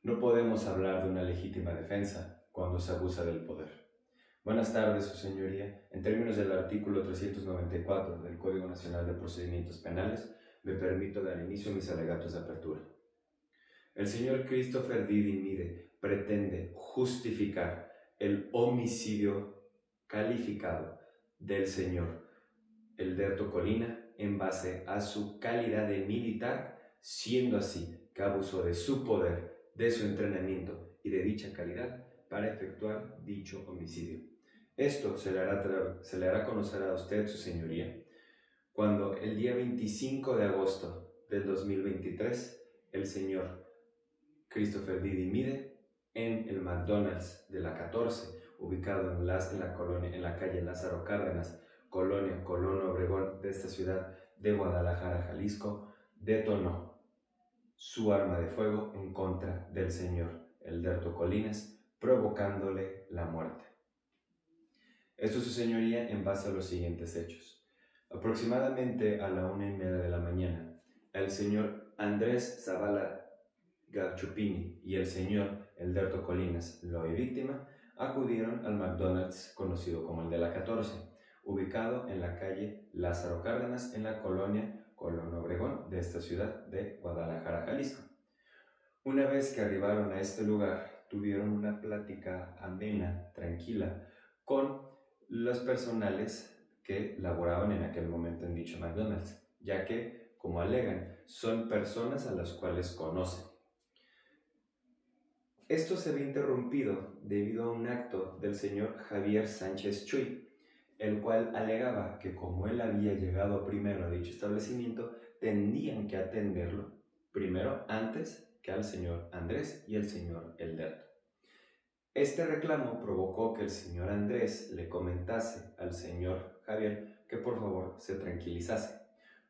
No podemos hablar de una legítima defensa cuando se abusa del poder. Buenas tardes, Su Señoría. En términos del artículo 394 del Código Nacional de Procedimientos Penales, me permito dar inicio a mis alegatos de apertura. El señor Christopher Didi Mide pretende justificar el homicidio calificado del señor Elderto Colina en base a su calidad de militar, siendo así que abusó de su poder, de su entrenamiento y de dicha calidad para efectuar dicho homicidio. Esto se le hará conocer a usted, Su Señoría, cuando el día 25 de agosto del 2023 el señor Christopher Didi Mide, en el McDonald's de la 14, ubicado en la calle Lázaro Cárdenas, Colonia Colón Obregón de esta ciudad de Guadalajara, Jalisco, detonó su arma de fuego en contra del señor Elderto Colinas, provocándole la muerte. Esto, Su Señoría, en base a los siguientes hechos. Aproximadamente a la 1:30 de la mañana, el señor Andrés Zavala Gachupini y el señor Elderto Colinas, Loy víctima, acudieron al McDonald's conocido como el de la 14, ubicado en la calle Lázaro Cárdenas, en la colonia Colón Obregón de esta ciudad de Guadalajara, Jalisco. Una vez que arribaron a este lugar, tuvieron una plática amena, tranquila, con los personales que laboraban en aquel momento en dicho McDonald's, ya que, como alegan, son personas a las cuales conocen. Esto se ve interrumpido debido a un acto del señor Javier Sánchez Chuy, el cual alegaba que como él había llegado primero a dicho establecimiento, tendrían que atenderlo primero antes que al señor Andrés y el señor Elderto. Este reclamo provocó que el señor Andrés le comentase al señor Javier que por favor se tranquilizase.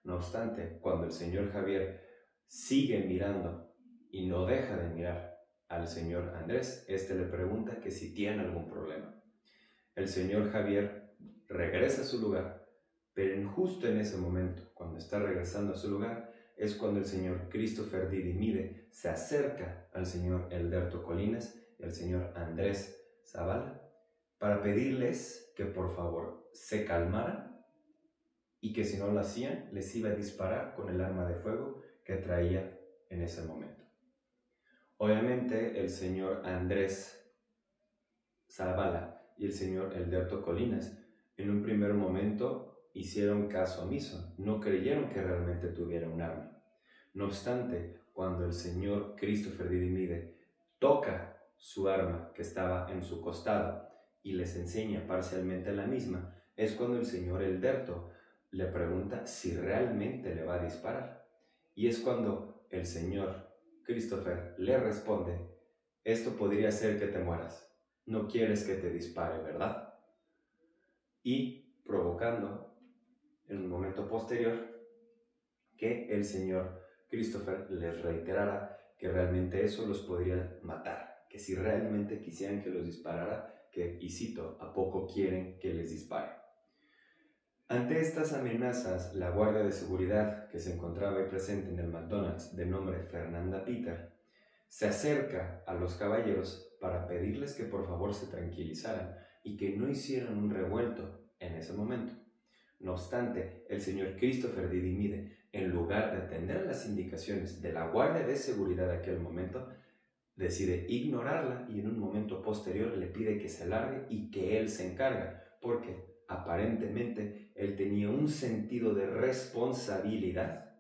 No obstante, cuando el señor Javier sigue mirando y no deja de mirar al señor Andrés, este le pregunta que si tiene algún problema. El señor Javier regresa a su lugar, pero justo en ese momento, cuando está regresando a su lugar, es cuando el señor Christopher Didi Mide se acerca al señor Elderto Colinas y al señor Andrés Zavala para pedirles que por favor se calmaran y que si no lo hacían, les iba a disparar con el arma de fuego que traía en ese momento. Obviamente, el señor Andrés Zavala y el señor Elderto Colinas en un primer momento hicieron caso omiso, no creyeron que realmente tuviera un arma. No obstante, cuando el señor Christopher Didi Mide toca su arma que estaba en su costado y les enseña parcialmente la misma, es cuando el señor Elderto le pregunta si realmente le va a disparar. Y es cuando el señor Christopher le responde: esto podría hacer que te mueras. No quieres que te dispare, ¿verdad? Y provocando en un momento posterior que el señor Christopher les reiterara que realmente eso los podría matar, que si realmente quisieran que los disparara, que, y cito, ¿a poco quieren que les dispare? Ante estas amenazas, la guardia de seguridad que se encontraba ahí presente en el McDonald's, de nombre Fernanda Peter, se acerca a los caballeros para pedirles que por favor se tranquilizaran y que no hicieran un revuelto en ese momento. No obstante, el señor Christopher Didi Mide, en lugar de atender las indicaciones de la guardia de seguridad de aquel momento, decide ignorarla y en un momento posterior le pide que se largue y que él se encarga, porque aparentemente él tenía un sentido de responsabilidad,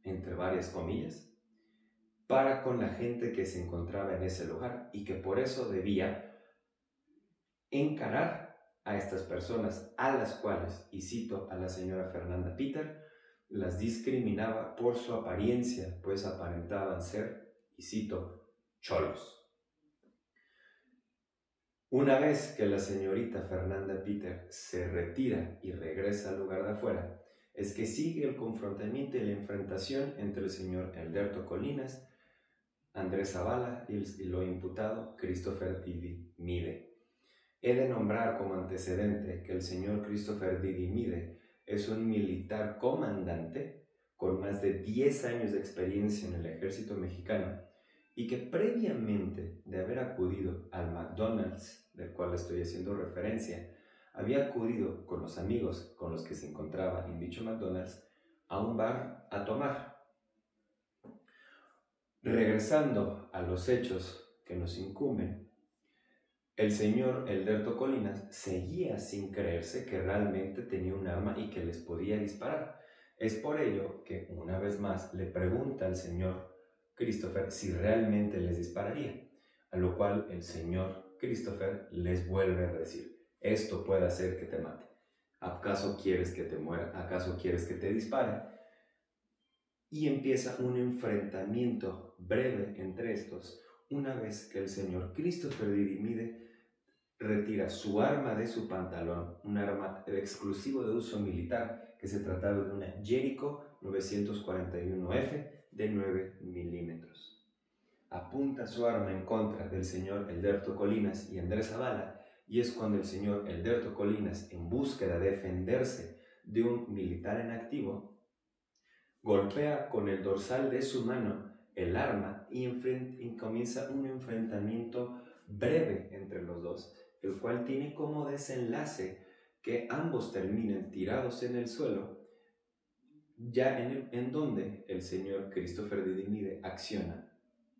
entre varias comillas, para con la gente que se encontraba en ese lugar y que por eso debía encarar a estas personas a las cuales, y cito a la señora Fernanda Peter, las discriminaba por su apariencia, pues aparentaban ser, y cito, cholos. Una vez que la señorita Fernanda Peter se retira y regresa al lugar de afuera, es que sigue el confrontamiento y la enfrentación entre el señor Elderto Colinas, Andrés Zavala y lo imputado Christopher Didi Mide. He de nombrar como antecedente que el señor Christopher Didi Mide es un militar comandante con más de 10 años de experiencia en el ejército mexicano y que previamente de haber acudido al McDonald's, del cual estoy haciendo referencia, había acudido con los amigos con los que se encontraba en dicho McDonald's a un bar a tomar. Regresando a los hechos que nos incumben, el señor Elderto Colinas seguía sin creerse que realmente tenía un arma y que les podía disparar. Es por ello que una vez más le pregunta al señor Christopher si realmente les dispararía, a lo cual el señor Christopher les vuelve a decir: esto puede hacer que te mate. ¿Acaso quieres que te muera? ¿Acaso quieres que te dispare? Y empieza un enfrentamiento breve entre estos, una vez que el señor Christopher Didymide retira su arma de su pantalón, un arma exclusivo de uso militar, que se trataba de una Jericho 941F de 9 milímetros. Apunta su arma en contra del señor Elderto Colinas y Andrés Zavala, y es cuando el señor Elderto Colinas, en búsqueda de defenderse de un militar en activo, golpea con el dorsal de su mano el arma y comienza un enfrentamiento breve entre los dos, el cual tiene como desenlace que ambos terminen tirados en el suelo, ya en donde el señor Christopher Didymide acciona,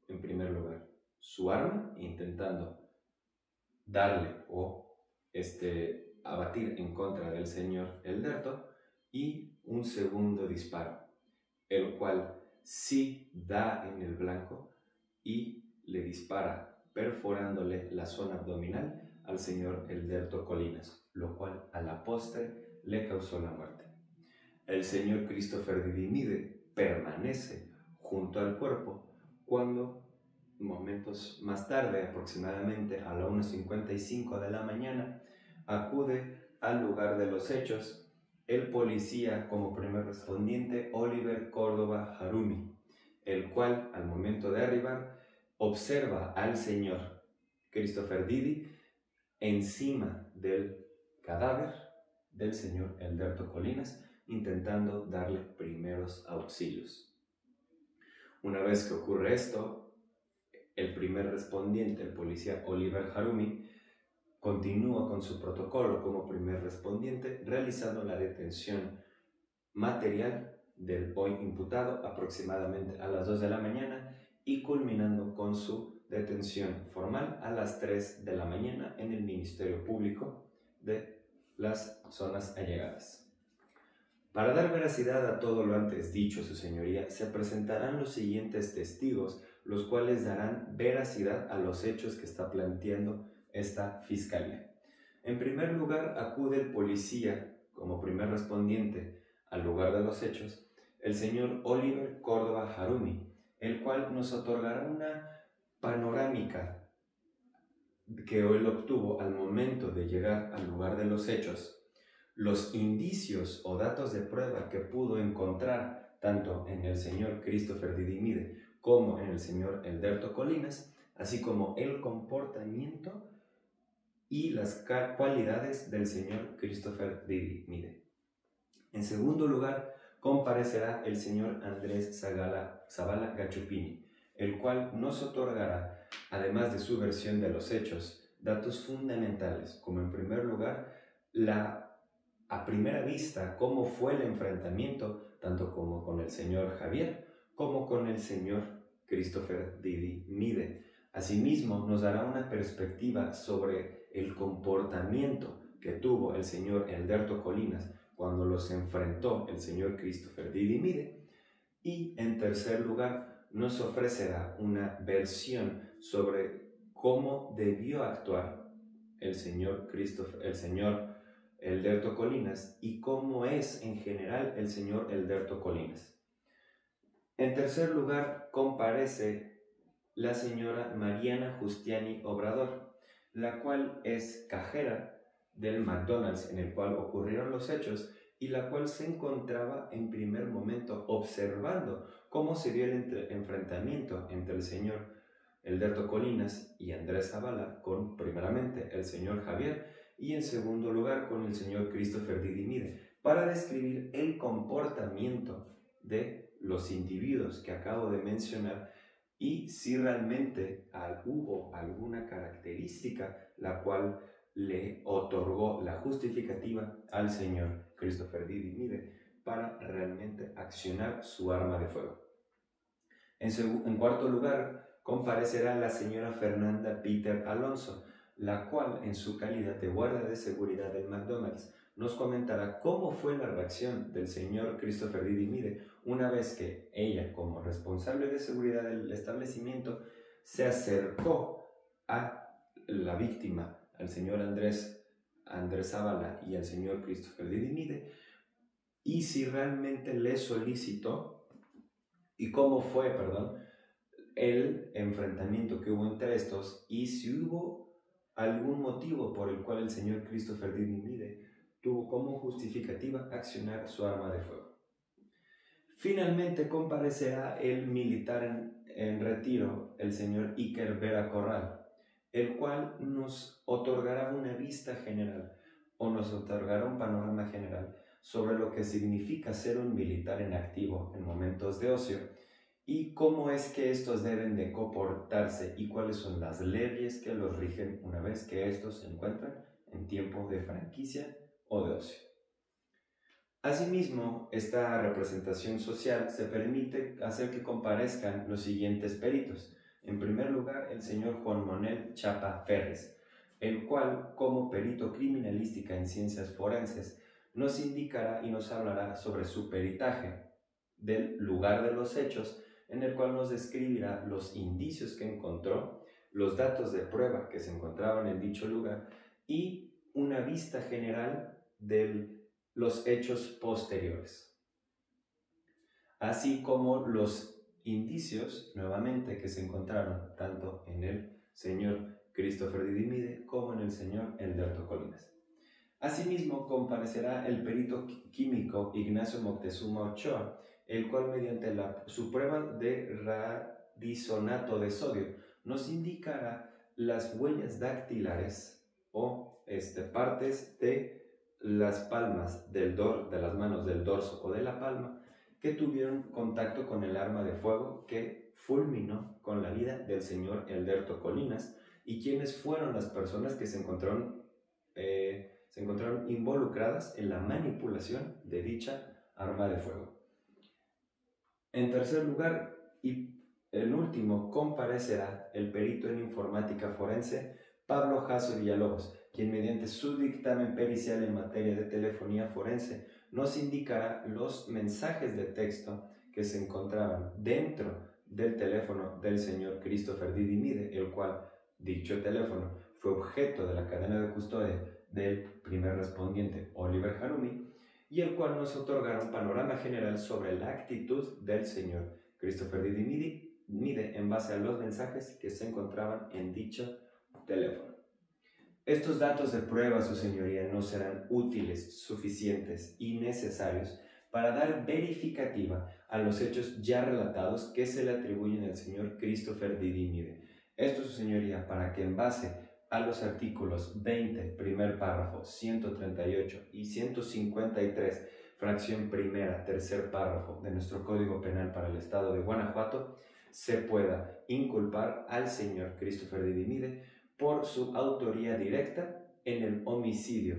en primer lugar, su arma, intentando darle o abatir en contra del señor Elderto, y un segundo disparo, el cual sí da en el blanco y le dispara perforándole la zona abdominal al señor Elderto Colinas, lo cual a la postre le causó la muerte. El señor Christopher Didymide permanece junto al cuerpo cuando, momentos más tarde, aproximadamente a la 1:55 de la mañana, acude al lugar de los hechos el policía como primer respondiente Oliver Córdoba Harumi, el cual al momento de arribar observa al señor Christopher Didi encima del cadáver del señor Elderto Colinas, intentando darle primeros auxilios. Una vez que ocurre esto, el primer respondiente, el policía Oliver Harumi, continúa con su protocolo como primer respondiente, realizando la detención material del hoy imputado aproximadamente a las 2 de la mañana y culminando con su detención formal a las 3 de la mañana en el Ministerio Público de las zonas allegadas. Para dar veracidad a todo lo antes dicho, su señoría, se presentarán los siguientes testigos, los cuales darán veracidad a los hechos que está planteando esta fiscalía. En primer lugar, acude el policía como primer respondiente al lugar de los hechos, el señor Oliver Córdoba Harumi, el cual nos otorgará una panorámica que él obtuvo al momento de llegar al lugar de los hechos, los indicios o datos de prueba que pudo encontrar tanto en el señor Christopher Didymide como en el señor Elderto Colinas, así como el comportamiento y las cualidades del señor Christopher Didymide. En segundo lugar, comparecerá el señor Andrés Zavala Gachupini, el cual nos otorgará, además de su versión de los hechos, datos fundamentales, como en primer lugar, a primera vista, cómo fue el enfrentamiento, tanto como con el señor Javier, como con el señor Christopher Didymide. Asimismo, nos dará una perspectiva sobre el comportamiento que tuvo el señor Elderto Colinas cuando los enfrentó el señor Christopher Didymide. Y en tercer lugar, nos ofrecerá una versión sobre cómo debió actuar el señor Elderto Colinas y cómo es en general el señor Elderto Colinas. En tercer lugar, comparece la señora Mariana Justiani Obrador, la cual es cajera del McDonald's en el cual ocurrieron los hechos y la cual se encontraba en primer momento observando cómo se dio el enfrentamiento entre el señor Elderto Colinas y Andrés Zavala con primeramente el señor Javier y en segundo lugar con el señor Christopher Didymide, para describir el comportamiento de los individuos que acabo de mencionar y si realmente hubo alguna característica la cual le otorgó la justificativa al señor Christopher Didi Mide para realmente accionar su arma de fuego. En cuarto lugar, comparecerá la señora Fernanda Peter Alonso, la cual, en su calidad de guardia de seguridad del McDonald's, nos comentará cómo fue la reacción del señor Christopher Didi Mide una vez que ella, como responsable de seguridad del establecimiento, se acercó a la víctima, al señor Andrés Zavala y al señor Christopher Didi Mide, y si realmente le solicitó y cómo fue, el enfrentamiento que hubo entre estos y si hubo algún motivo por el cual el señor Christopher Didi Mide tuvo como justificativa accionar su arma de fuego. Finalmente comparecerá el militar en retiro, el señor Iker Vera Corral, el cual nos otorgará una vista general o nos otorgará un panorama general sobre lo que significa ser un militar en activo en momentos de ocio y cómo es que estos deben de comportarse y cuáles son las leyes que los rigen una vez que estos se encuentran en tiempos de franquicia o de ocio. Asimismo, esta representación social se permite hacer que comparezcan los siguientes peritos. En primer lugar, el señor Juan Manuel Chapa Ferres, el cual, como perito criminalística en ciencias forenses, nos indicará y nos hablará sobre su peritaje del lugar de los hechos, en el cual nos describirá los indicios que encontró, los datos de prueba que se encontraban en dicho lugar y una vista general de los hechos posteriores, así como los indicios, nuevamente, que se encontraron tanto en el señor Christopher Didi Mide como en el señor Elderto Colinas. Asimismo, comparecerá el perito químico Ignacio Moctezuma Ochoa, el cual mediante su prueba de radisonato de sodio nos indicará las huellas dactilares o partes de las palmas de las manos del dorso o de la palma que tuvieron contacto con el arma de fuego que fulminó con la vida del señor Elderto Colinas y quienes fueron las personas que se encontraron involucradas en la manipulación de dicha arma de fuego. En tercer lugar, y el último, comparecerá el perito en informática forense Pablo Jasso Villalobos, quien mediante su dictamen pericial en materia de telefonía forense nos indicará los mensajes de texto que se encontraban dentro del teléfono del señor Christopher Didi Mide, el cual, dicho teléfono, fue objeto de la cadena de custodia del primer respondiente Oliver Harumi, y el cual nos otorgará un panorama general sobre la actitud del señor Christopher Didi Mide en base a los mensajes que se encontraban en dicho teléfono. Estos datos de prueba, su señoría, no serán útiles, suficientes y necesarios para dar verificativa a los hechos ya relatados que se le atribuyen al señor Christopher Didi Mide. Esto, su señoría, para que en base a los artículos 20, primer párrafo, 138 y 153, fracción primera, tercer párrafo de nuestro Código Penal para el Estado de Guanajuato, se pueda inculpar al señor Christopher Didi Mide por su autoría directa en el homicidio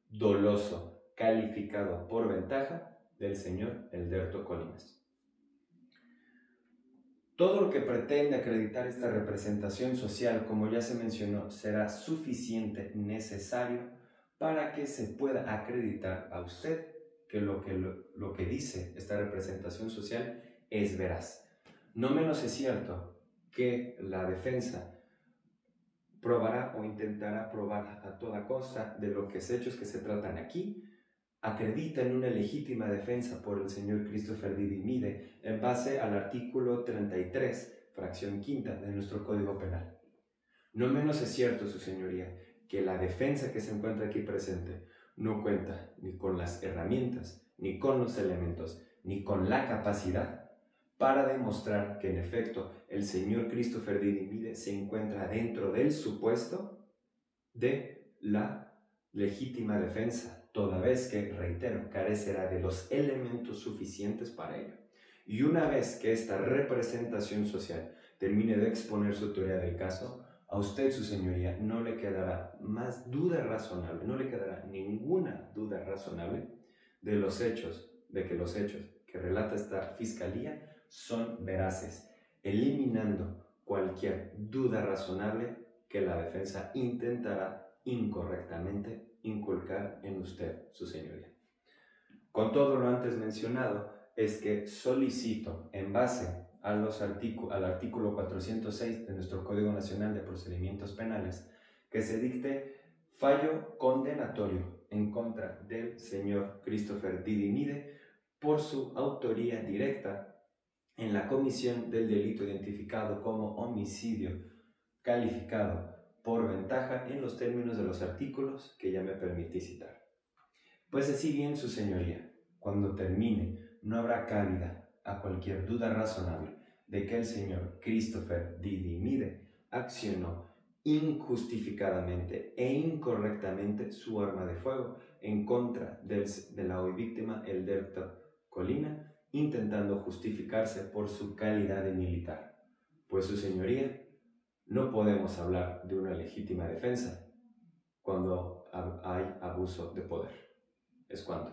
doloso calificado por ventaja del señor Elderto Colinas. Todo lo que pretende acreditar esta representación social, como ya se mencionó, será suficiente, necesario, para que se pueda acreditar a usted que lo que dice esta representación social es veraz. No menos es cierto que la defensa probará o intentará probar a toda costa de los hechos que se tratan aquí, acreditan una legítima defensa por el señor Christopher Didi Mide en base al artículo 33, fracción quinta de nuestro Código Penal. No menos es cierto, su señoría, que la defensa que se encuentra aquí presente no cuenta ni con las herramientas, ni con los elementos, ni con la capacidad para demostrar que en efecto el señor Christopher Didi Mide se encuentra dentro del supuesto de la legítima defensa, toda vez que, reitero, carecerá de los elementos suficientes para ello. Y una vez que esta representación social termine de exponer su teoría del caso, a usted, su señoría, no le quedará más duda razonable, no le quedará ninguna duda razonable de que los hechos que relata esta fiscalía son veraces, eliminando cualquier duda razonable que la defensa intentará incorrectamente inculcar en usted, su señoría. Con todo lo antes mencionado, es que solicito, en base al artículo 406 de nuestro Código Nacional de Procedimientos Penales, que se dicte fallo condenatorio en contra del señor Christopher Didi Mide por su autoría directa en la comisión del delito identificado como homicidio calificado por ventaja en los términos de los artículos que ya me permití citar. Pues así bien, su señoría, cuando termine, no habrá cabida a cualquier duda razonable de que el señor Christopher Didi Mide accionó injustificadamente e incorrectamente su arma de fuego en contra de la hoy víctima Elderto Colina, intentando justificarse por su calidad de militar. Pues, su señoría, no podemos hablar de una legítima defensa cuando hay abuso de poder. Es cuanto.